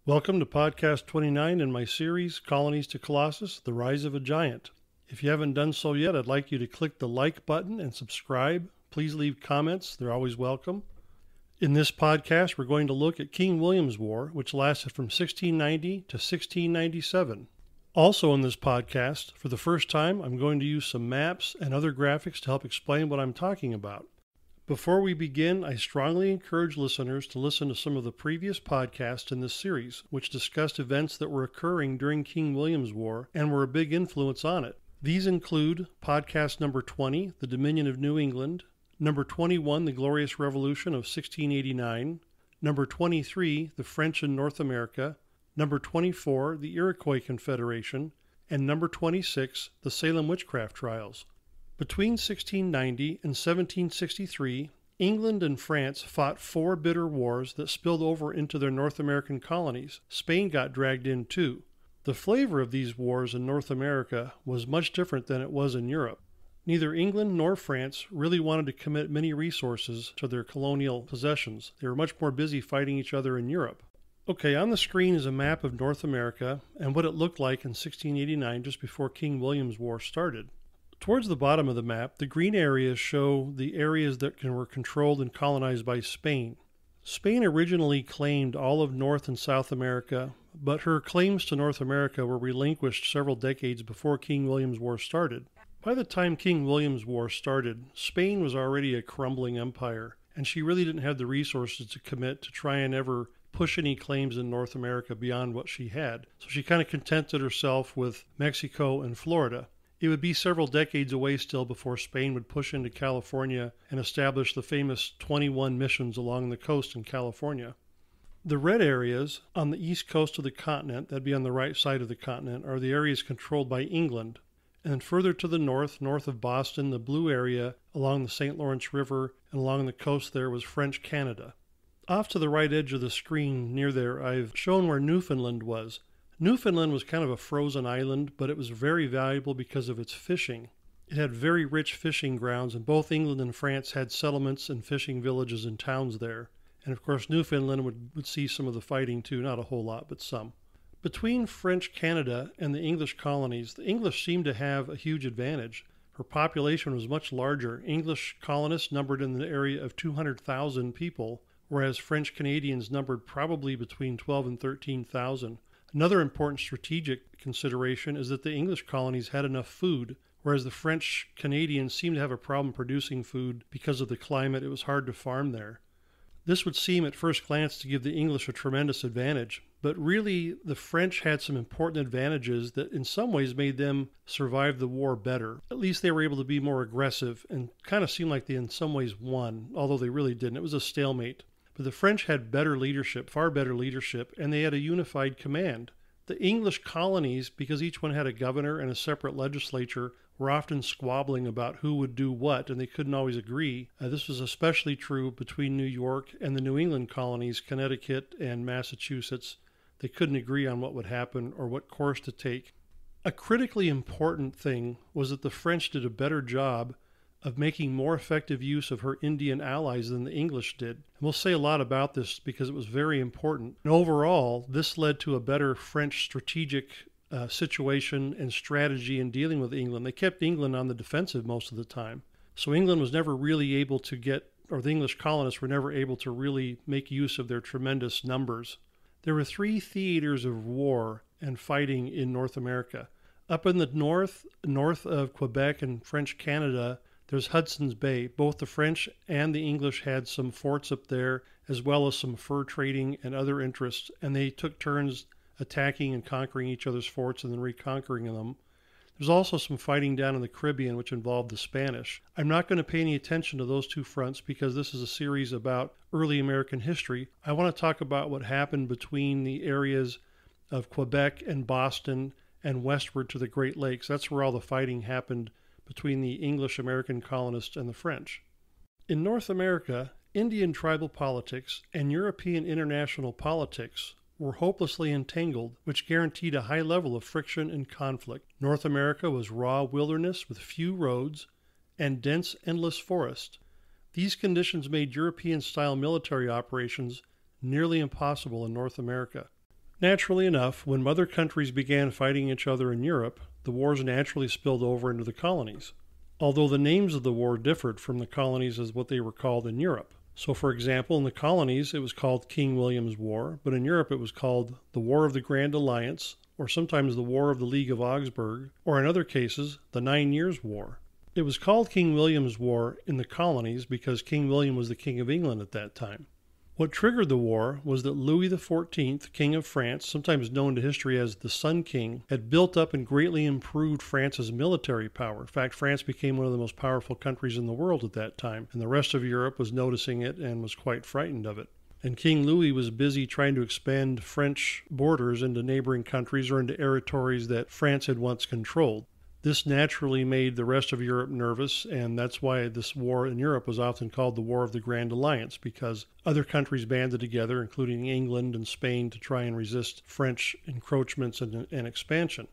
Welcome to Podcast 29 in my series, Colonies to Colossus, The Rise of a Giant. If you haven't done so yet, I'd like you to click the like button and subscribe. Please leave comments. They're always welcome. In this podcast, we're going to look at King William's War, which lasted from 1690 to 1697. Also in this podcast, for the first time, I'm going to use some maps and other graphics to help explain what I'm talking about. Before we begin, I strongly encourage listeners to listen to some of the previous podcasts in this series, which discussed events that were occurring during King William's War and were a big influence on it. These include podcast number 20, The Dominion of New England, number 21, The Glorious Revolution of 1689, number 23, The French in North America, number 24, The Iroquois Confederation, and number 26, The Salem Witchcraft Trials. Between 1690 and 1763, England and France fought four bitter wars that spilled over into their North American colonies. Spain got dragged in too. The flavor of these wars in North America was much different than it was in Europe. Neither England nor France really wanted to commit many resources to their colonial possessions. They were much more busy fighting each other in Europe. Okay, on the screen is a map of North America and what it looked like in 1689 just before King William's War started. Towards the bottom of the map, the green areas show the areas that were controlled and colonized by Spain. Spain originally claimed all of North and South America, but her claims to North America were relinquished several decades before King William's War started. By the time King William's War started, Spain was already a crumbling empire, and she really didn't have the resources to commit to try and ever push any claims in North America beyond what she had. So she kind of contented herself with Mexico and Florida. It would be several decades away still before Spain would push into California and establish the famous 21 missions along the coast in California. The red areas on the east coast of the continent, that'd be on the right side of the continent, are the areas controlled by England. And then further to the north of Boston, the blue area along the St. Lawrence River and along the coast there was French Canada. Off to the right edge of the screen near there, I've shown where Newfoundland was. Newfoundland was kind of a frozen island, but it was very valuable because of its fishing. It had very rich fishing grounds, and both England and France had settlements and fishing villages and towns there. And of course, Newfoundland would see some of the fighting too, not a whole lot, but some. Between French Canada and the English colonies, the English seemed to have a huge advantage. Her population was much larger. English colonists numbered in the area of 200,000 people, whereas French Canadians numbered probably between 12 and 13,000. Another important strategic consideration is that the English colonies had enough food, whereas the French Canadians seemed to have a problem producing food because of the climate. It was hard to farm there. This would seem at first glance to give the English a tremendous advantage, but really the French had some important advantages that in some ways made them survive the war better. At least they were able to be more aggressive and kind of seemed like they in some ways won, although they really didn't. It was a stalemate. But the French had better leadership, far better leadership, and they had a unified command. The English colonies, because each one had a governor and a separate legislature, were often squabbling about who would do what, and they couldn't always agree. This was especially true between New York and the New England colonies, Connecticut and Massachusetts. They couldn't agree on what would happen or what course to take. A critically important thing was that the French did a better job of making more effective use of her Indian allies than the English did. And we'll say a lot about this because it was very important. And overall, this led to a better French strategic situation and strategy in dealing with England. They kept England on the defensive most of the time. So England was never really able to the English colonists were never able to really make use of their tremendous numbers. There were three theaters of war and fighting in North America. Up in the north of Quebec and French Canada, there's Hudson's Bay. Both the French and the English had some forts up there, as well as some fur trading and other interests, and they took turns attacking and conquering each other's forts and then reconquering them. There's also some fighting down in the Caribbean, which involved the Spanish. I'm not going to pay any attention to those two fronts because this is a series about early American history. I want to talk about what happened between the areas of Quebec and Boston and westward to the Great Lakes. That's where all the fighting happened between the English American colonists and the French. In North America, Indian tribal politics and European international politics were hopelessly entangled, which guaranteed a high level of friction and conflict. North America was raw wilderness with few roads and dense, endless forest. These conditions made European-style military operations nearly impossible in North America. Naturally enough, when mother countries began fighting each other in Europe, the wars naturally spilled over into the colonies, although the names of the war differed from the colonies as what they were called in Europe. So, for example, in the colonies it was called King William's War, but in Europe it was called the War of the Grand Alliance, or sometimes the War of the League of Augsburg, or in other cases, the 9 Years' War. It was called King William's War in the colonies because King William was the King of England at that time. What triggered the war was that Louis XIV, King of France, sometimes known to history as the Sun King, had built up and greatly improved France's military power. In fact, France became one of the most powerful countries in the world at that time, and the rest of Europe was noticing it and was quite frightened of it. And King Louis was busy trying to expand French borders into neighboring countries or into territories that France had once controlled. This naturally made the rest of Europe nervous, and that's why this war in Europe was often called the War of the Grand Alliance, because other countries banded together, including England and Spain, to try and resist French encroachments and expansion.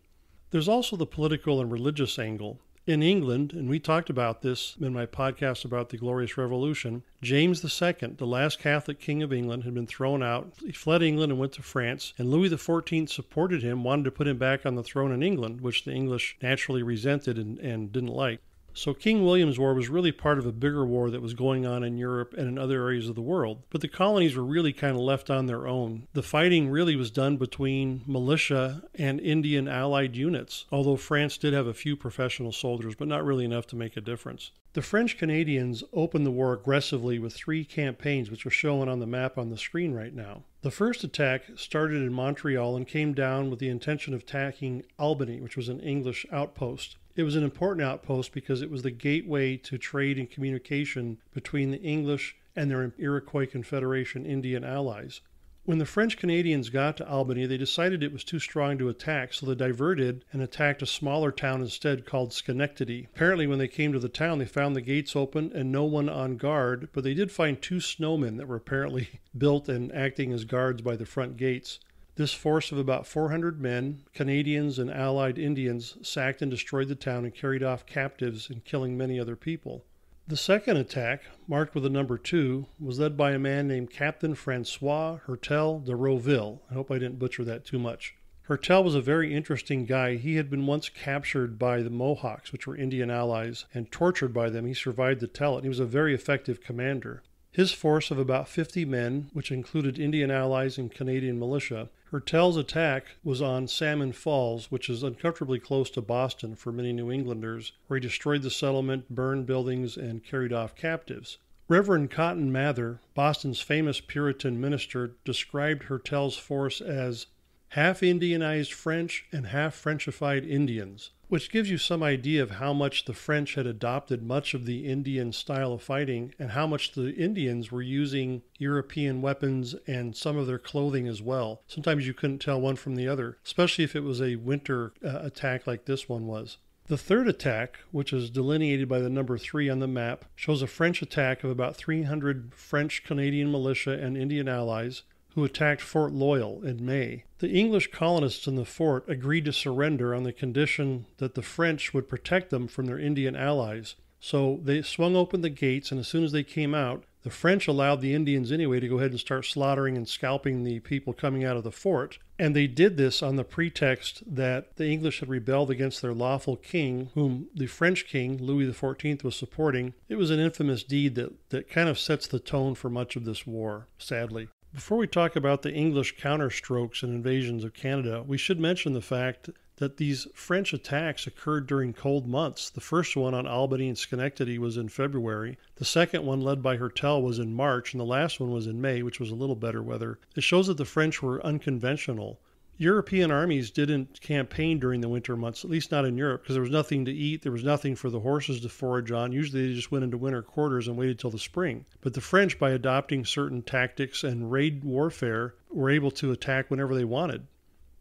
There's also the political and religious angle. In England, and we talked about this in my podcast about the Glorious Revolution, James II, the last Catholic king of England, had been thrown out. He fled England and went to France, and Louis XIV supported him, wanted to put him back on the throne in England, which the English naturally resented and didn't like. So King William's War was really part of a bigger war that was going on in Europe and in other areas of the world. But the colonies were really kind of left on their own. The fighting really was done between militia and Indian allied units, although France did have a few professional soldiers, but not really enough to make a difference. The French Canadians opened the war aggressively with 3 campaigns, which are shown on the map on the screen right now. The first attack started in Montreal and came down with the intention of attacking Albany, which was an English outpost. It was an important outpost because it was the gateway to trade and communication between the English and their Iroquois Confederation Indian allies. When the French Canadians got to Albany, they decided it was too strong to attack, so they diverted and attacked a smaller town instead called Schenectady. Apparently, when they came to the town, they found the gates open and no one on guard, but they did find 2 snowmen that were apparently built and acting as guards by the front gates. This force of about 400 men, Canadians and allied Indians, sacked and destroyed the town and carried off captives and killing many other people. The second attack, marked with the number 2, was led by a man named Captain Francois Hertel de Rouville. I hope I didn't butcher that too much. Hertel was a very interesting guy. He had been once captured by the Mohawks, which were Indian allies, and tortured by them. He survived to tell it. He was a very effective commander. His force of about 50 men, which included Indian allies and Canadian militia, Hertel's attack was on Salmon Falls, which is uncomfortably close to Boston for many New Englanders, where he destroyed the settlement, burned buildings, and carried off captives. Reverend Cotton Mather, Boston's famous Puritan minister, described Hertel's force as half Indianized French and half Frenchified Indians, which gives you some idea of how much the French had adopted much of the Indian style of fighting and how much the Indians were using European weapons and some of their clothing as well. Sometimes you couldn't tell one from the other, especially if it was a winter attack like this one was. The third attack, which is delineated by the number 3 on the map, shows a French attack of about 300 French Canadian militia and Indian allies who attacked Fort Loyal in May. The English colonists in the fort agreed to surrender on the condition that the French would protect them from their Indian allies. So they swung open the gates, and as soon as they came out, the French allowed the Indians anyway to go ahead and start slaughtering and scalping the people coming out of the fort. And they did this on the pretext that the English had rebelled against their lawful king, whom the French king, Louis XIV, was supporting. It was an infamous deed that kind of sets the tone for much of this war, sadly. Before we talk about the English counterstrokes and invasions of Canada, we should mention the fact that these French attacks occurred during cold months. The first one on Albany and Schenectady was in February. The second one, led by Hertel, was in March, and the last one was in May, which was a little better weather. It shows that the French were unconventional. European armies didn't campaign during the winter months, at least not in Europe, because there was nothing to eat, there was nothing for the horses to forage on. Usually they just went into winter quarters and waited till the spring. But the French, by adopting certain tactics and raid warfare, were able to attack whenever they wanted.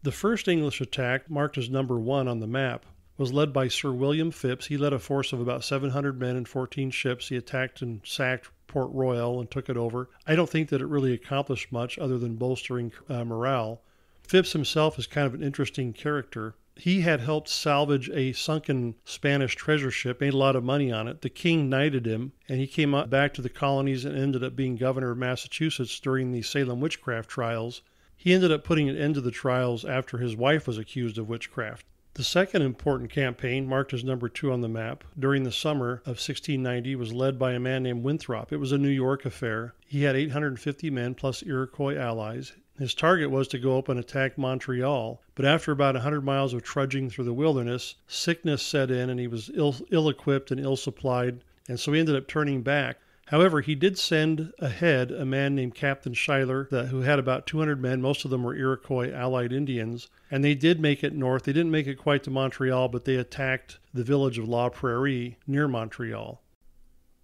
The first English attack, marked as number 1 on the map, was led by Sir William Phipps. He led a force of about 700 men and 14 ships. He attacked and sacked Port Royal and took it over. I don't think that it really accomplished much other than bolstering morale. Phipps himself is kind of an interesting character. He had helped salvage a sunken Spanish treasure ship, made a lot of money on it. The king knighted him, and he came back to the colonies and ended up being governor of Massachusetts during the Salem witchcraft trials. He ended up putting an end to the trials after his wife was accused of witchcraft. The second important campaign, marked as number 2 on the map, during the summer of 1690 was led by a man named Winthrop. It was a New York affair. He had 850 men plus Iroquois allies. His target was to go up and attack Montreal, but after about 100 miles of trudging through the wilderness, sickness set in and he was ill-equipped and ill-supplied, and so he ended up turning back. However, he did send ahead a man named Captain Schuyler who had about 200 men. Most of them were Iroquois allied Indians, and they did make it north. They didn't make it quite to Montreal, but they attacked the village of La Prairie near Montreal.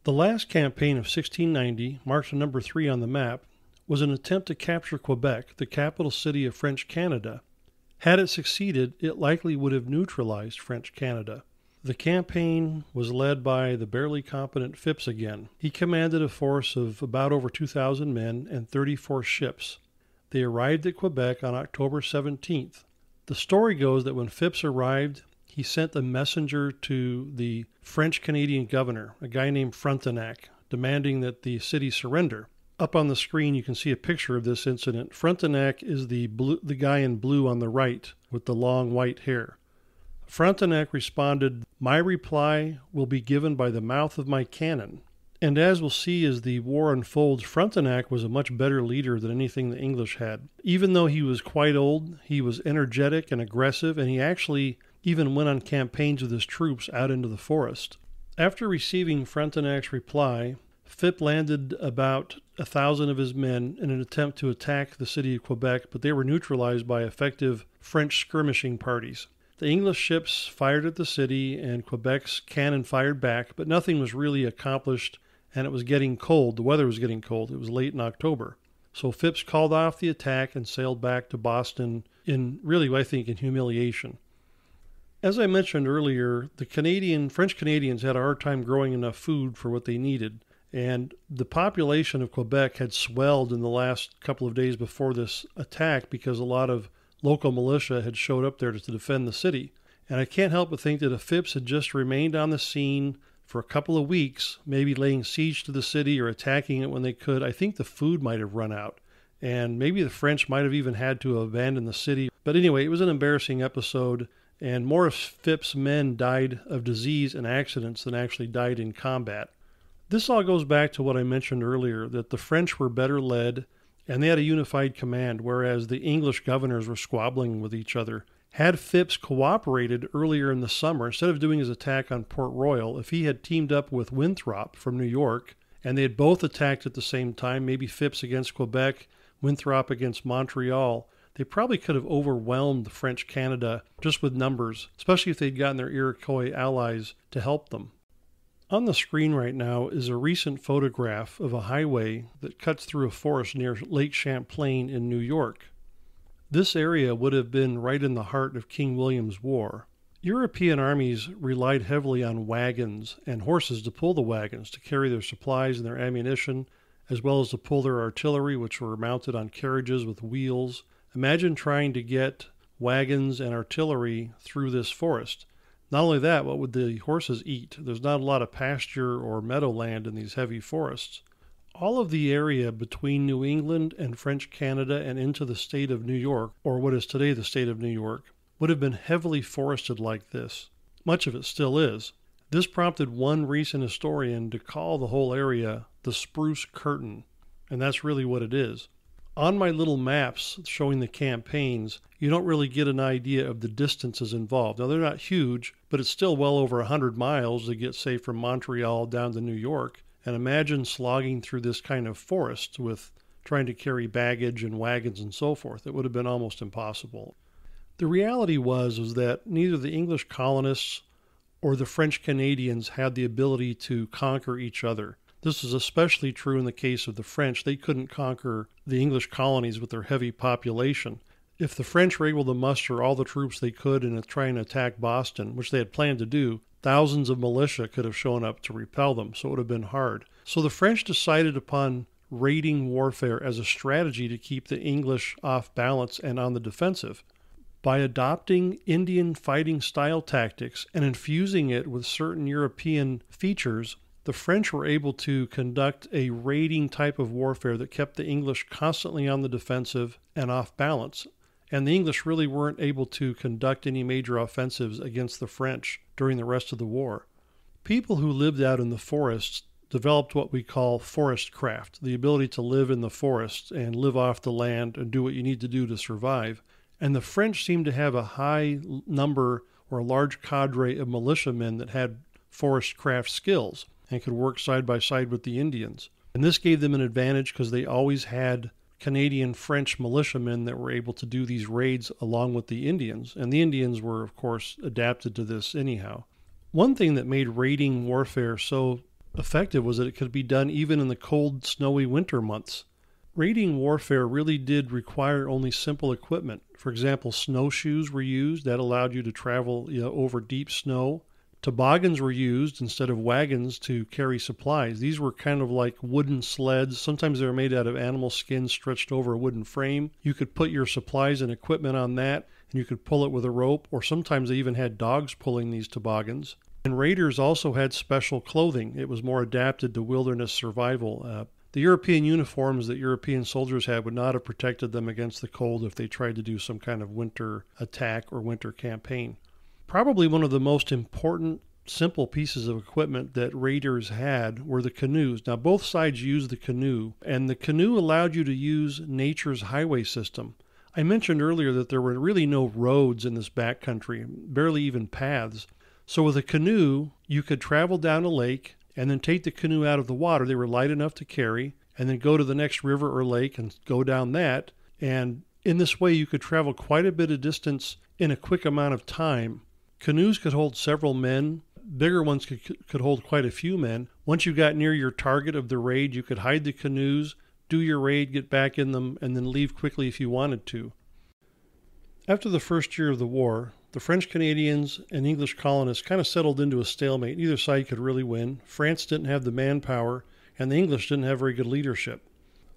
The last campaign of 1690, marked number 3 on the map, was an attempt to capture Quebec, the capital city of French Canada. Had it succeeded, it likely would have neutralized French Canada. The campaign was led by the barely competent Phips again. He commanded a force of about over 2,000 men and 34 ships. They arrived at Quebec on October 17th. The story goes that when Phips arrived, he sent a messenger to the French-Canadian governor, a guy named Frontenac, demanding that the city surrender. Up on the screen, you can see a picture of this incident. Frontenac is the guy in blue on the right with the long white hair. Frontenac responded, "My reply will be given by the mouth of my cannon." And as we'll see as the war unfolds, Frontenac was a much better leader than anything the English had. Even though he was quite old, he was energetic and aggressive, and he actually even went on campaigns with his troops out into the forest. After receiving Frontenac's reply, Phips landed about 1,000 of his men in an attempt to attack the city of Quebec, but they were neutralized by effective French skirmishing parties. The English ships fired at the city, and Quebec's cannon fired back, but nothing was really accomplished, and it was getting cold. The weather was getting cold. It was late in October. So Phips called off the attack and sailed back to Boston in humiliation. As I mentioned earlier, the French Canadians had a hard time growing enough food for what they needed, and the population of Quebec had swelled in the last couple of days before this attack because a lot of local militia had showed up there to defend the city. And I can't help but think that if Phips had just remained on the scene for a couple of weeks, maybe laying siege to the city or attacking it when they could, I think the food might have run out. And maybe the French might have even had to abandon the city. But anyway, it was an embarrassing episode, and more of Phips' men died of disease and accidents than actually died in combat. This all goes back to what I mentioned earlier, that the French were better led, and they had a unified command, whereas the English governors were squabbling with each other. Had Phips cooperated earlier in the summer, instead of doing his attack on Port Royal, if he had teamed up with Winthrop from New York, and they had both attacked at the same time, maybe Phips against Quebec, Winthrop against Montreal, they probably could have overwhelmed French Canada just with numbers, especially if they'd gotten their Iroquois allies to help them. On the screen right now is a recent photograph of a highway that cuts through a forest near Lake Champlain in New York. This area would have been right in the heart of King William's War. European armies relied heavily on wagons and horses to pull the wagons to carry their supplies and their ammunition, as well as to pull their artillery, which were mounted on carriages with wheels. Imagine trying to get wagons and artillery through this forest. Not only that, what would the horses eat? There's not a lot of pasture or meadowland in these heavy forests. All of the area between New England and French Canada and into the state of New York, or what is today the state of New York, would have been heavily forested like this. Much of it still is. This prompted one recent historian to call the whole area the Spruce Curtain, and that's really what it is. On my little maps showing the campaigns, you don't really get an idea of the distances involved. Now, they're not huge, but it's still well over 100 miles to get, say, from Montreal down to New York. And imagine slogging through this kind of forest with trying to carry baggage and wagons and so forth. It would have been almost impossible. The reality was that neither the English colonists or the French Canadians had the ability to conquer each other. This is especially true in the case of the French. They couldn't conquer the English colonies with their heavy population. If the French were able to muster all the troops they could and try and attack Boston, which they had planned to do, thousands of militia could have shown up to repel them, so it would have been hard. So the French decided upon raiding warfare as a strategy to keep the English off balance and on the defensive. By adopting Indian fighting style tactics and infusing it with certain European features, the French were able to conduct a raiding type of warfare that kept the English constantly on the defensive and off balance. And the English really weren't able to conduct any major offensives against the French during the rest of the war. People who lived out in the forests developed what we call forest craft, the ability to live in the forest and live off the land and do what you need to do to survive. And the French seemed to have a high number or a large cadre of militiamen that had forest craft skills and could work side by side with the Indians. And this gave them an advantage because they always had Canadian French militiamen that were able to do these raids along with the Indians. And the Indians were, of course, adapted to this anyhow. One thing that made raiding warfare so effective was that it could be done even in the cold, snowy winter months. Raiding warfare really did require only simple equipment. For example, snowshoes were used. That allowed you to travel over deep snow. Toboggans were used instead of wagons to carry supplies. These were kind of like wooden sleds. Sometimes they were made out of animal skin stretched over a wooden frame. You could put your supplies and equipment on that, and you could pull it with a rope, or sometimes they even had dogs pulling these toboggans. And raiders also had special clothing. It was more adapted to wilderness survival. The European uniforms that European soldiers had would not have protected them against the cold if they tried to do some kind of winter attack or winter campaign. Probably one of the most important simple pieces of equipment that raiders had were the canoes. Now, both sides used the canoe, and the canoe allowed you to use nature's highway system. I mentioned earlier that there were really no roads in this backcountry, barely even paths. So with a canoe, you could travel down a lake and then take the canoe out of the water. They were light enough to carry, and then go to the next river or lake and go down that. And in this way, you could travel quite a bit of distance in a quick amount of time. Canoes could hold several men. Bigger ones could hold quite a few men. Once you got near your target of the raid, you could hide the canoes, do your raid, get back in them, and then leave quickly if you wanted to. After the first year of the war, the French Canadians and English colonists kind of settled into a stalemate. Neither side could really win. France didn't have the manpower, and the English didn't have very good leadership.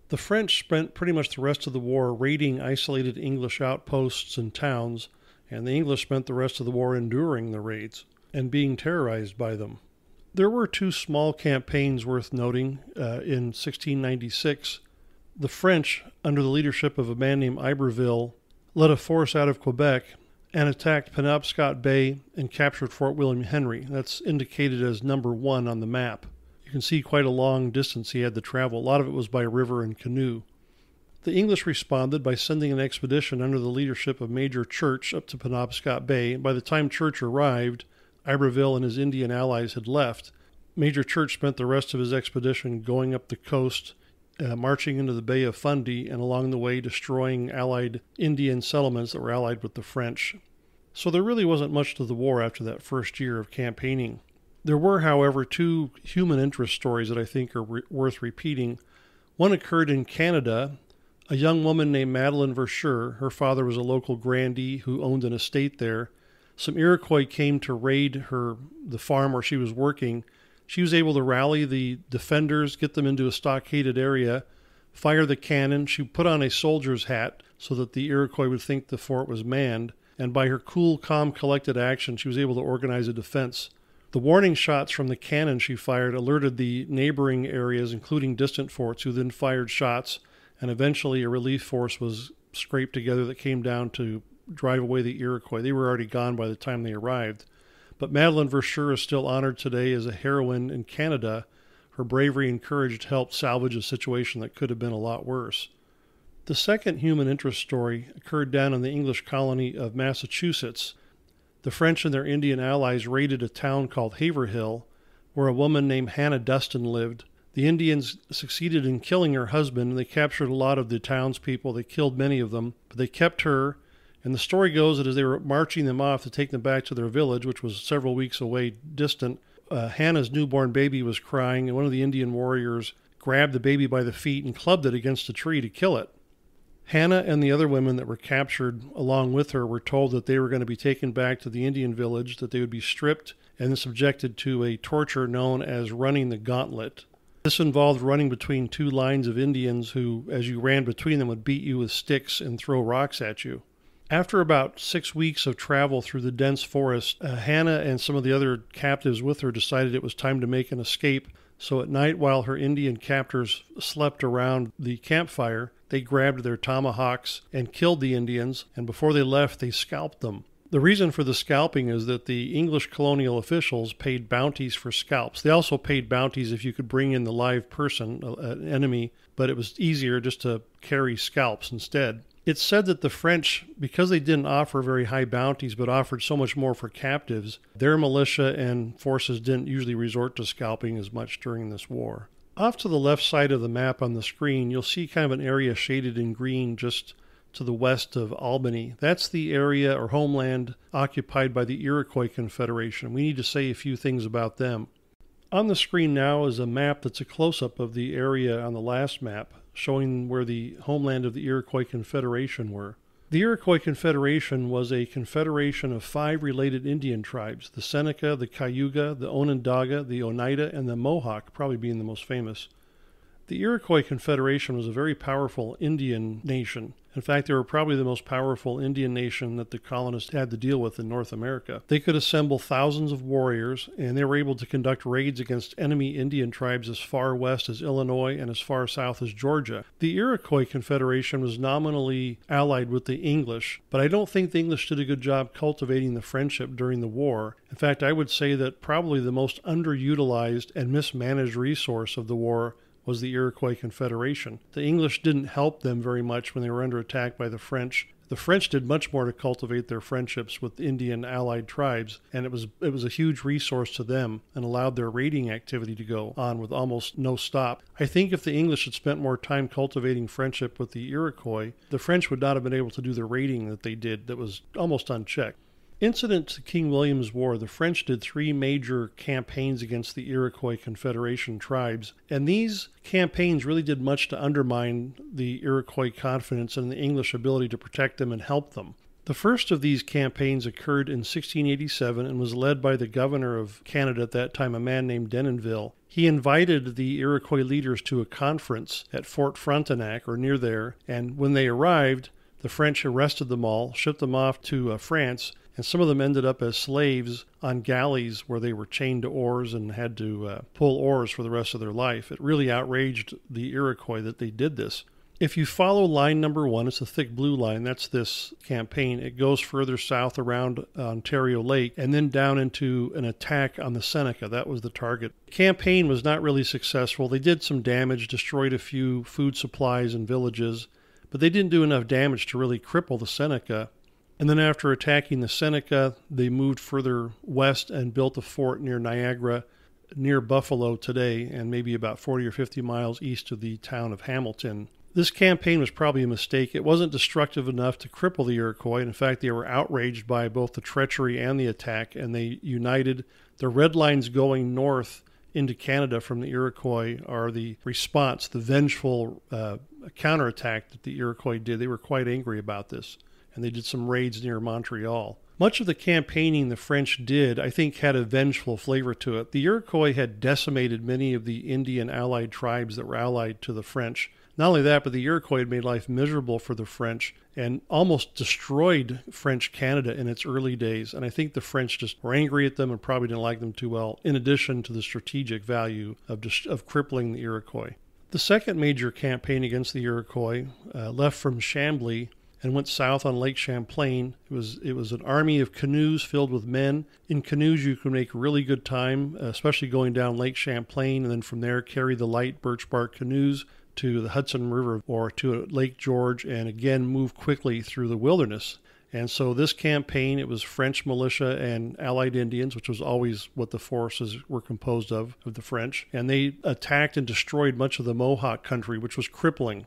The French spent pretty much the rest of the war raiding isolated English outposts and towns, and the English spent the rest of the war enduring the raids and being terrorized by them. There were two small campaigns worth noting. In 1696, the French, under the leadership of a man named Iberville, led a force out of Quebec and attacked Penobscot Bay and captured Fort William Henry. That's indicated as number 1 on the map. You can see quite a long distance he had to travel. A lot of it was by river and canoe. The English responded by sending an expedition under the leadership of Major Church up to Penobscot Bay. By the time Church arrived, Iberville and his Indian allies had left. Major Church spent the rest of his expedition going up the coast, marching into the Bay of Fundy, and along the way destroying allied Indian settlements that were allied with the French. So there really wasn't much to the war after that first year of campaigning. There were, however, two human interest stories that I think are worth repeating. One occurred in Canada. A young woman named Madeline Verschure, her father was a local grandee who owned an estate there. Some Iroquois came to raid the farm where she was working. She was able to rally the defenders, get them into a stockaded area, fire the cannon. She put on a soldier's hat so that the Iroquois would think the fort was manned. And by her cool, calm, collected action, she was able to organize a defense. The warning shots from the cannon she fired alerted the neighboring areas, including distant forts, who then fired shots. And eventually a relief force was scraped together that came down to drive away the Iroquois. They were already gone by the time they arrived. But Madeline Verschure is still honored today as a heroine in Canada. Her bravery and courage helped salvage a situation that could have been a lot worse. The second human interest story occurred down in the English colony of Massachusetts. The French and their Indian allies raided a town called Haverhill, where a woman named Hannah Dustin lived. The Indians succeeded in killing her husband, and they captured a lot of the townspeople. They killed many of them, but they kept her. And the story goes that as they were marching them off to take them back to their village, which was several weeks away distant, Hannah's newborn baby was crying, and one of the Indian warriors grabbed the baby by the feet and clubbed it against a tree to kill it. Hannah and the other women that were captured along with her were told that they were going to be taken back to the Indian village, that they would be stripped and then subjected to a torture known as running the gauntlet. This involved running between two lines of Indians who, as you ran between them, would beat you with sticks and throw rocks at you. After about 6 weeks of travel through the dense forest, Hannah and some of the other captives with her decided it was time to make an escape. So at night, while her Indian captors slept around the campfire, they grabbed their tomahawks and killed the Indians, and before they left, they scalped them. The reason for the scalping is that the English colonial officials paid bounties for scalps. They also paid bounties if you could bring in the live person, an enemy, but it was easier just to carry scalps instead. It's said that the French, because they didn't offer very high bounties but offered so much more for captives, their militia and forces didn't usually resort to scalping as much during this war. Off to the left side of the map on the screen, you'll see kind of an area shaded in green just to the west of Albany. That's the area or homeland occupied by the Iroquois Confederation. We need to say a few things about them. On the screen now is a map that's a close-up of the area on the last map, showing where the homeland of the Iroquois Confederation were. The Iroquois Confederation was a confederation of 5 related Indian tribes, the Seneca, the Cayuga, the Onondaga, the Oneida, and the Mohawk, probably being the most famous. The Iroquois Confederation was a very powerful Indian nation. In fact, they were probably the most powerful Indian nation that the colonists had to deal with in North America. They could assemble thousands of warriors, and they were able to conduct raids against enemy Indian tribes as far west as Illinois and as far south as Georgia. The Iroquois Confederation was nominally allied with the English, but I don't think the English did a good job cultivating the friendship during the war. In fact, I would say that probably the most underutilized and mismanaged resource of the war was the Iroquois Confederation. The English didn't help them very much when they were under attack by the French. The French did much more to cultivate their friendships with Indian allied tribes, and it was a huge resource to them and allowed their raiding activity to go on with almost no stop. I think if the English had spent more time cultivating friendship with the Iroquois, the French would not have been able to do the raiding that they did that was almost unchecked. Incident to King William's War, the French did 3 major campaigns against the Iroquois Confederation tribes, and these campaigns really did much to undermine the Iroquois confidence in the English ability to protect them and help them. The first of these campaigns occurred in 1687 and was led by the governor of Canada at that time, a man named Denonville. He invited the Iroquois leaders to a conference at Fort Frontenac, or near there, and when they arrived, the French arrested them all, shipped them off to France, and some of them ended up as slaves on galleys where they were chained to oars and had to pull oars for the rest of their life. It really outraged the Iroquois that they did this. If you follow line number 1, it's a thick blue line, that's this campaign. It goes further south around Ontario Lake and then down into an attack on the Seneca. That was the target. The campaign was not really successful. They did some damage, destroyed a few food supplies and villages, but they didn't do enough damage to really cripple the Seneca. And then after attacking the Seneca, they moved further west and built a fort near Niagara, near Buffalo today, and maybe about 40 or 50 miles east of the town of Hamilton. This campaign was probably a mistake. It wasn't destructive enough to cripple the Iroquois. In fact, they were outraged by both the treachery and the attack, and they united. The red lines going north into Canada from the Iroquois are the response, the vengeful counterattack that the Iroquois did. They were quite angry about this, and they did some raids near Montreal. Much of the campaigning the French did, I think, had a vengeful flavor to it. The Iroquois had decimated many of the Indian allied tribes that were allied to the French. Not only that, but the Iroquois had made life miserable for the French and almost destroyed French Canada in its early days. And I think the French just were angry at them and probably didn't like them too well, in addition to the strategic value of crippling the Iroquois. The second major campaign against the Iroquois left from Chambly and went south on Lake Champlain. It was an army of canoes filled with men. In canoes, you could make really good time, especially going down Lake Champlain, and then from there carry the light birch bark canoes to the Hudson River or to Lake George, and again move quickly through the wilderness. And so this campaign, it was French militia and allied Indians, which was always what the forces were composed of the French. And they attacked and destroyed much of the Mohawk country, which was crippling.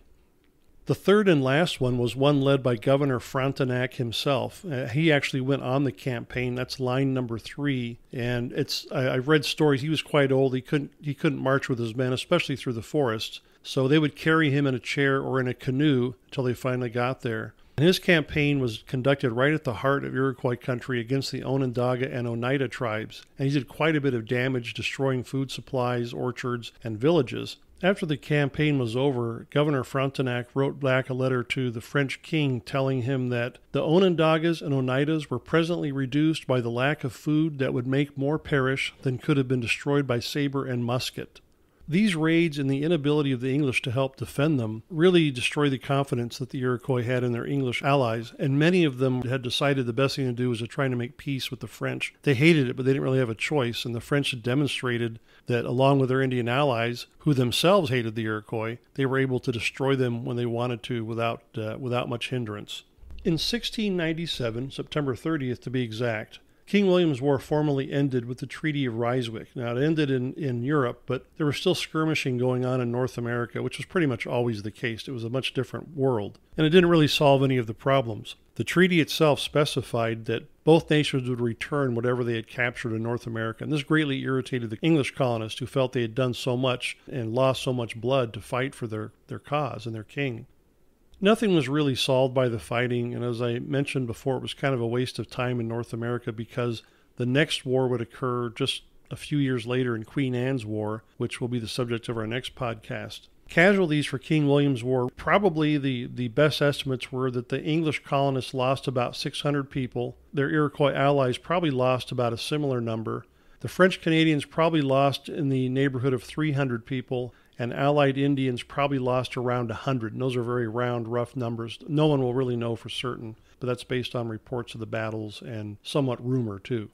The third and last one was one led by Governor Frontenac himself. He actually went on the campaign. That's line number 3. And I've read stories. He was quite old. He couldn't march with his men, especially through the forests. So they would carry him in a chair or in a canoe until they finally got there. And his campaign was conducted right at the heart of Iroquois country against the Onondaga and Oneida tribes. And he did quite a bit of damage, destroying food supplies, orchards, and villages. After the campaign was over, Governor Frontenac wrote back a letter to the French king telling him that the Onondagas and Oneidas were presently reduced by the lack of food that would make more perish than could have been destroyed by saber and musket. These raids and the inability of the English to help defend them really destroyed the confidence that the Iroquois had in their English allies, and many of them had decided the best thing to do was to try to make peace with the French. They hated it, but they didn't really have a choice, and the French had demonstrated that along with their Indian allies, who themselves hated the Iroquois, they were able to destroy them when they wanted to without much hindrance. In 1697, September 30th to be exact, King William's War formally ended with the Treaty of Ryswick. Now, it ended in Europe, but there was still skirmishing going on in North America, which was pretty much always the case. It was a much different world, and it didn't really solve any of the problems. The treaty itself specified that both nations would return whatever they had captured in North America, and this greatly irritated the English colonists who felt they had done so much and lost so much blood to fight for their cause and their king. Nothing was really solved by the fighting, and as I mentioned before, it was kind of a waste of time in North America because the next war would occur just a few years later in Queen Anne's War, which will be the subject of our next podcast. Casualties for King William's War, probably the best estimates were that the English colonists lost about 600 people. Their Iroquois allies probably lost about a similar number. The French Canadians probably lost in the neighborhood of 300 people, and Allied Indians probably lost around 100. And those are very round, rough numbers. No one will really know for certain, but that's based on reports of the battles and somewhat rumor, too.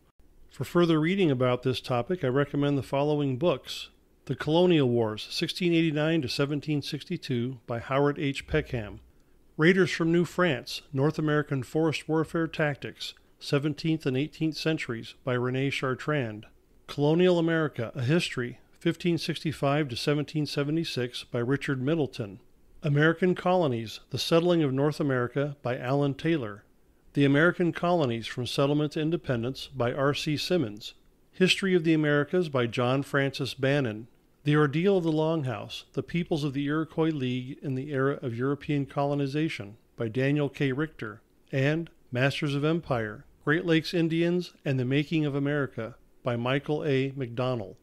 For further reading about this topic, I recommend the following books. The Colonial Wars, 1689 to 1762, by Howard H. Peckham. Raiders from New France, North American Forest Warfare Tactics, 17th and 18th Centuries, by René Chartrand. Colonial America, A History, 1565 to 1776, by Richard Middleton. American Colonies, The Settling of North America, by Alan Taylor. The American Colonies from Settlement to Independence, by R.C. Simmons. History of the Americas, by John Francis Bannon. The Ordeal of the Longhouse, The Peoples of the Iroquois League in the Era of European Colonization, by Daniel K. Richter. And Masters of Empire, Great Lakes Indians and the Making of America, by Michael A. McDonell.